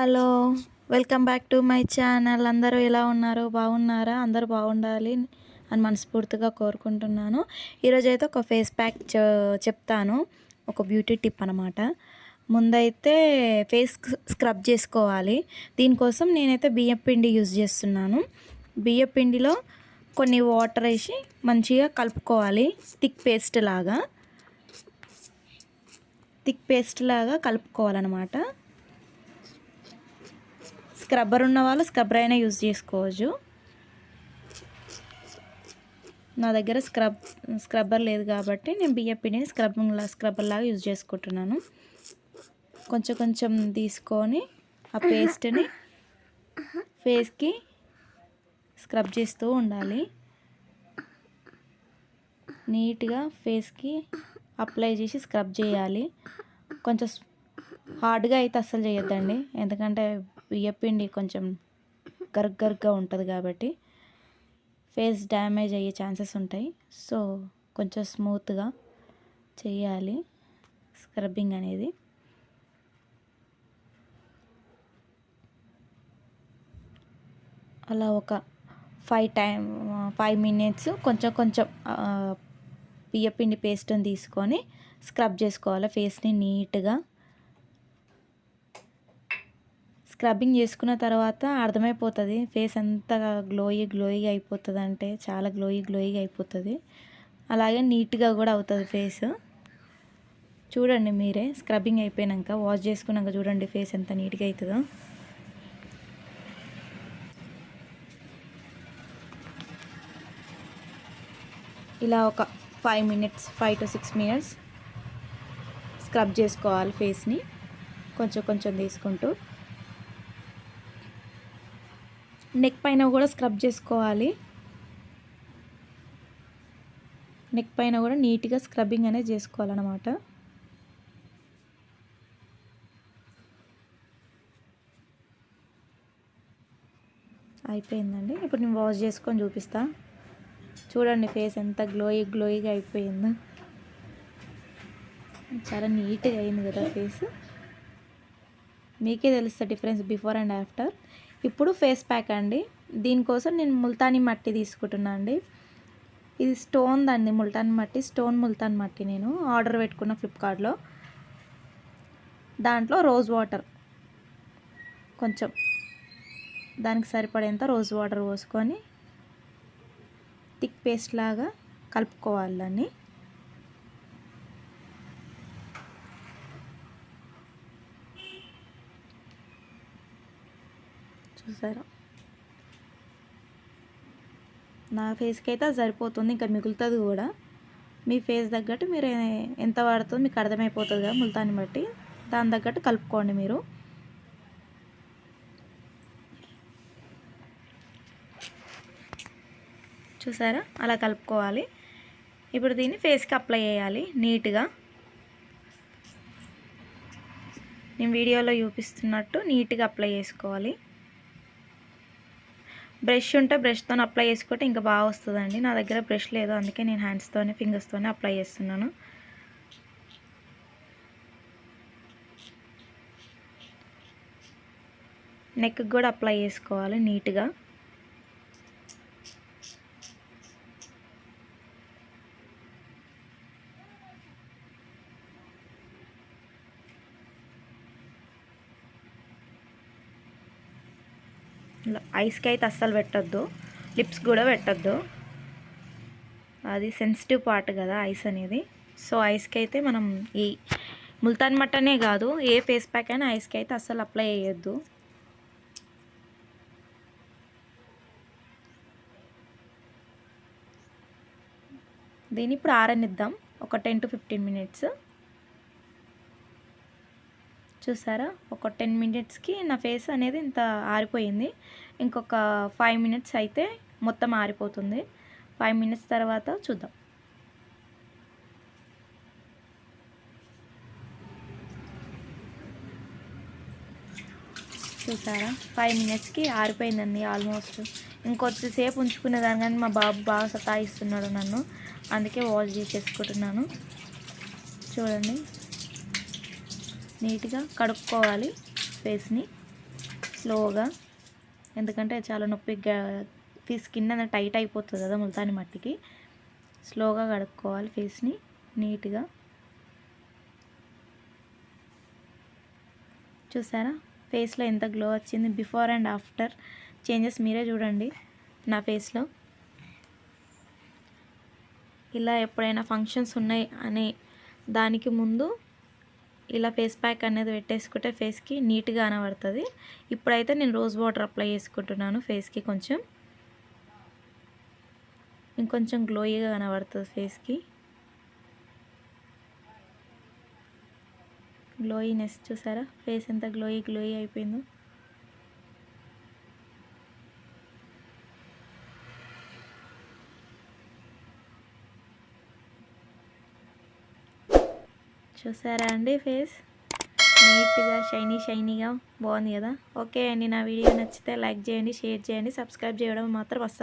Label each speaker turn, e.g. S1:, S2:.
S1: Hello, welcome back to my channel. అందరూ ఎలా ఉన్నారు? బాగున్నారా? అందరూ బాగుండాలి అని మనస్ఫూర్తిగా కోరుకుంటున్నాను. ఈరోజైతే ఒక ఫేస్ ప్యాక్ చెప్తాను, ఒక బ్యూటీ టిప్ అనమాట. ముందైతే ఫేస్ స్క్రబ్ చేసుకోవాలి. దీనికోసం నేనైతే బియ్యం పిండి యూజ్ చేస్తున్నాను. బియ్యం పిండిలో కొన్ని వాటర్ వేసి మంచిగా కలుపుకోవాలి. థిక్ పేస్ట్ లాగా కలుపుకోవాలన్నమాట. స్క్రబ్బర్ ఉన్న వాళ్ళు స్క్రబ్బర్ అయినా యూజ్ చేసుకోవచ్చు. నా దగ్గర స్క్రబ్బర్ లేదు కాబట్టి నేను బియ్యం పిండిని స్క్రబ్బర్ లాగా యూజ్ చేసుకుంటున్నాను. కొంచెం కొంచెం తీసుకొని ఆ పేస్ట్ని ఫేస్కి స్క్రబ్ చేస్తూ ఉండాలి. నీట్గా ఫేస్కి అప్లై చేసి స్క్రబ్ చేయాలి. కొంచెం హార్డ్గా అయితే అస్సలు చేయొద్దండి, ఎందుకంటే బియ్యపిండి కొంచెం గరుగ్గా ఉంటుంది కాబట్టి ఫేస్ డ్యామేజ్ అయ్యే ఛాన్సెస్ ఉంటాయి. సో కొంచెం స్మూత్గా చేయాలి స్క్రబ్బింగ్ అనేది. అలా ఒక 5 మినిట్స్ కొంచెం బియ్యపిండి పేస్ట్ని తీసుకొని స్క్రబ్ చేసుకోవాలి ఫేస్ని నీట్గా. స్క్రబ్బింగ్ చేసుకున్న తర్వాత అర్థమైపోతుంది ఫేస్ ఎంత గ్లోయిగా అయిపోతుంది, అంటే చాలా గ్లోయిగా అయిపోతుంది. అలాగే నీట్గా కూడా అవుతుంది ఫేస్. చూడండి మీరే, స్క్రబ్బింగ్ అయిపోయాక వాష్ చేసుకున్నాక చూడండి ఫేస్ ఎంత నీట్గా అవుతుందో. ఇలా ఒక 5 to 6 మినిట్స్ స్క్రబ్ చేసుకోవాలి ఫేస్ని కొంచెం తీసుకుంటూ. నెక్ పైన కూడా స్క్రబ్ చేసుకోవాలి. నెక్ పైన కూడా నీట్గా స్క్రబ్బింగ్ అనేది చేసుకోవాలన్నమాట. అయిపోయిందండి. ఇప్పుడు నేను వాష్ చేసుకొని చూపిస్తా. చూడండి ఫేస్ ఎంత గ్లోయిగా అయిపోయిందో. చాలా నీట్గా అయింది కదా ఫేస్. మీకే తెలుస్తుంది డిఫరెన్స్ బిఫోర్ అండ్ ఆఫ్టర్. ఇప్పుడు ఫేస్ ప్యాక్ అండి. దీనికోసం నేను ముల్తానీ మట్టి తీసుకుంటున్నా అండి. ఇది స్టోన్ ముల్తాన్ మట్టి నేను ఆర్డర్ పెట్టుకున్న ఫ్లిప్కార్ట్లో. దాంట్లో రోజ్ వాటర్ కొంచెం దానికి సరిపడేంత రోజ్ వాటర్ పోసుకొని థిక్ పేస్ట్ లాగా కలుపుకోవాలి దాన్ని. చూసారా, నా ఫేస్కి అయితే అది సరిపోతుంది, ఇంకా మిగులుతుంది కూడా. మీ ఫేస్ తగ్గట్టు మీరు ఎంత వాడుతుందో మీకు అర్థమైపోతుంది కదా ముల్తాన్ని బట్టి, దాని తగ్గట్టు కలుపుకోండి మీరు. చూసారా, అలా కలుపుకోవాలి. ఇప్పుడు దీన్ని ఫేస్కి అప్లై చేయాలి నీట్గా. నేను వీడియోలో చూపిస్తున్నట్టు నీట్గా అప్లై చేసుకోవాలి. బ్రష్ ఉంటే బ్రష్తో అప్లై చేసుకుంటే ఇంకా బాగా వస్తుందండి. నా దగ్గర బ్రష్ లేదు, అందుకే నేను ఫింగర్స్తోనే అప్లై చేస్తున్నాను. నెక్కి కూడా అప్లై చేసుకోవాలి నీట్గా. ఐస్కి అయితే అస్సలు పెట్టద్దు, లిప్స్ కూడా పెట్టద్దు. అది సెన్సిటివ్ పార్ట్ కదా ఐస్ అనేది. సో ఐస్కి అయితే మనం ఈ ముల్తాన్ మట్టనే కాదు, ఏ ఫేస్ ప్యాక్ అయినా ఐస్కి అయితే అస్సలు అప్లై చేయొద్దు. దీన్ని ఇప్పుడు ఆరనిద్దాం ఒక 10 to 15 మినిట్స్. చూసారా, ఒక 10 మినిట్స్కి నా ఫేస్ అనేది ఇంత ఆరిపోయింది. ఇంకొక 5 మినిట్స్ అయితే మొత్తం ఆరిపోతుంది. 5 మినిట్స్ తర్వాత చూద్దాం. చూసారా, 5 మినిట్స్కి ఆరిపోయిందండి ఆల్మోస్ట్. ఇంకొద్దిసేపు ఉంచుకునేదాన్ని కానీ మా బాబు బాగా సతాయిస్తున్నాడు నన్ను, అందుకే వాష్ చేసేసుకుంటున్నాను. చూడండి, నీట్గా కడుక్కోవాలి ఫేస్ని. స్లోగా, ఎందుకంటే చాలా నొప్పిగా స్కిన్ అనేది టైట్ అయిపోతుంది కదా ముల్తాని మట్టికి. స్లోగా కడుక్కోవాలి ఫేస్ని నీట్గా. చూసారా ఫేస్లో ఎంత గ్లో వచ్చింది, బిఫోర్ అండ్ ఆఫ్టర్ చేంజెస్ మీరే చూడండి నా ఫేస్లో. ఇలా ఎప్పుడైనా ఫంక్షన్స్ ఉన్నాయి అనే దానికి ముందు ఇలా ఫేస్ ప్యాక్ అనేది పెట్టేసుకుంటే ఫేస్కి నీట్గా కనబడుతుంది. ఇప్పుడైతే నేను రోజ్ వాటర్ అప్లై చేసుకుంటున్నాను ఫేస్కి, ఇంకొంచెం గ్లోయిగా కనబడుతుంది ఫేస్కి. గ్లోయినెస్ చూసారా, ఫేస్ ఎంత గ్లోయి అయిపోయిందో. చూసారా అండి, ఫేస్ నీట్గా షైనీగా బాగుంది కదా. ఓకే అండి, నా వీడియో నచ్చితే లైక్ చేయండి, షేర్ చేయండి, సబ్స్క్రైబ్ చేయడం మాత్రం అస్సలు